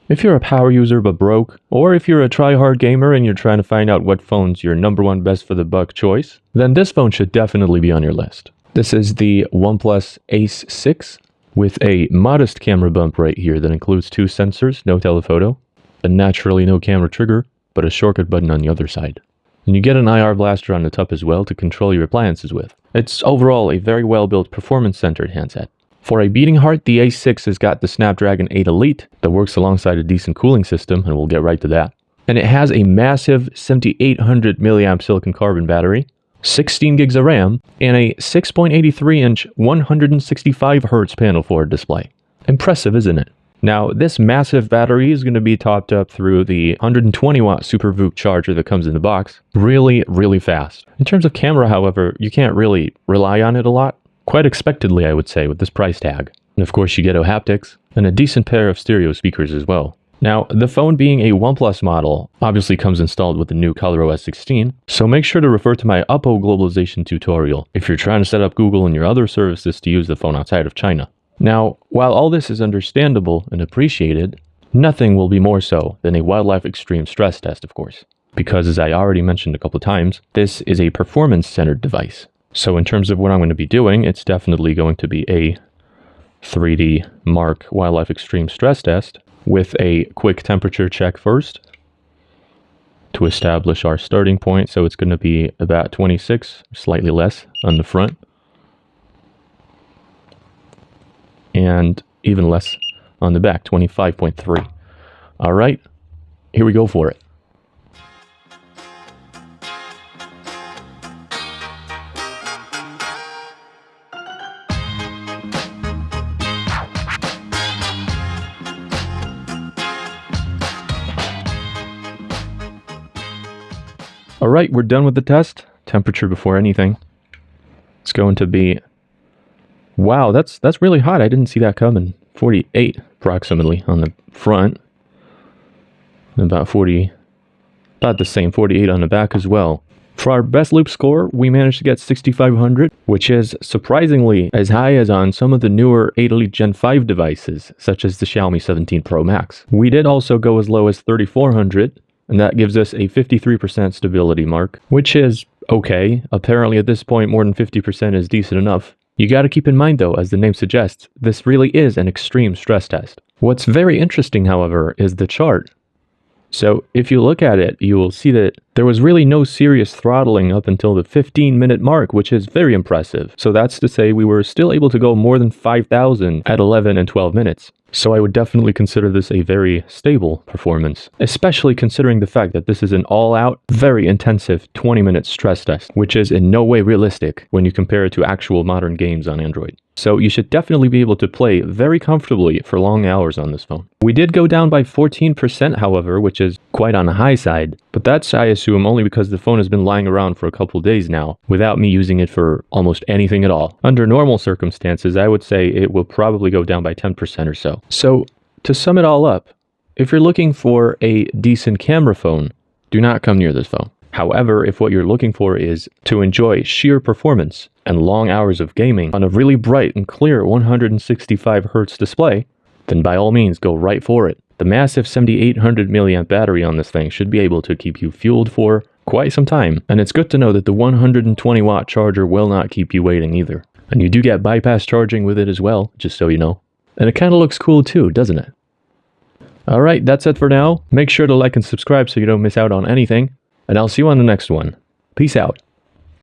If you're a power user but broke, or if you're a try-hard gamer and you're trying to find out what phone's your #1 best for the buck choice, then this phone should definitely be on your list. This is the OnePlus Ace 6 with a modest camera bump right here that includes 2 sensors, no telephoto, a naturally no camera trigger, but a shortcut button on the other side. And you get an IR blaster on the top as well to control your appliances with. It's overall a very well-built performance-centered handset. For a beating heart, the Ace 6 has got the Snapdragon 8 Elite that works alongside a decent cooling system, and we'll get right to that. And it has a massive 7800 mAh silicon carbon battery, 16 gigs of RAM, and a 6.83-inch 165Hz panel forward display. Impressive, isn't it? Now, this massive battery is going to be topped up through the 120-watt Super VOOC charger that comes in the box. Really, really fast. In terms of camera, however, you can't really rely on it a lot. Quite expectedly, I would say, with this price tag. And of course, you get haptics and a decent pair of stereo speakers as well. Now, the phone being a OnePlus model obviously comes installed with the new ColorOS 16, so make sure to refer to my Oppo globalization tutorial if you're trying to set up Google and your other services to use the phone outside of China. Now, while all this is understandable and appreciated, nothing will be more so than a wildlife extreme stress test, of course. Because as I already mentioned a couple times, this is a performance-centered device. So in terms of what I'm going to be doing, it's definitely going to be a 3D Mark Wildlife Extreme stress test with a quick temperature check first to establish our starting point. So it's going to be about 26, slightly less on the front, and even less on the back, 25.3. All right, here we go for it. Alright, we're done with the test. Temperature before anything. It's going to be... Wow, that's really hot. I didn't see that coming. 48 approximately on the front. And about the same, 48 on the back as well. For our best loop score, we managed to get 6500, which is surprisingly as high as on some of the newer 8 Elite Gen 5 devices, such as the Xiaomi 17 Pro Max. We did also go as low as 3400, and that gives us a 53% stability mark, which is okay. Apparently at this point, more than 50% is decent enough. You gotta keep in mind though, as the name suggests, this really is an extreme stress test. What's very interesting, however, is the chart. So if you look at it, you will see that there was really no serious throttling up until the 15-minute mark, which is very impressive. So that's to say we were still able to go more than 5,000 at 11 and 12 minutes. So I would definitely consider this a very stable performance, especially considering the fact that this is an all-out, very intensive 20-minute stress test, which is in no way realistic when you compare it to actual modern games on Android. So you should definitely be able to play very comfortably for long hours on this phone. We did go down by 14%, however, which is quite on the high side, but that's, I assume, only because the phone has been lying around for a couple days now, without me using it for almost anything at all. Under normal circumstances, I would say it will probably go down by 10% or so. So, to sum it all up, if you're looking for a decent camera phone, do not come near this phone. However, if what you're looking for is to enjoy sheer performance and long hours of gaming on a really bright and clear 165Hz display, then by all means go right for it. The massive 7800 mAh battery on this thing should be able to keep you fueled for quite some time, and it's good to know that the 120-watt charger will not keep you waiting either. And you do get bypass charging with it as well, just so you know. And it kind of looks cool too, doesn't it? Alright, that's it for now. Make sure to like and subscribe so you don't miss out on anything, and I'll see you on the next one. Peace out.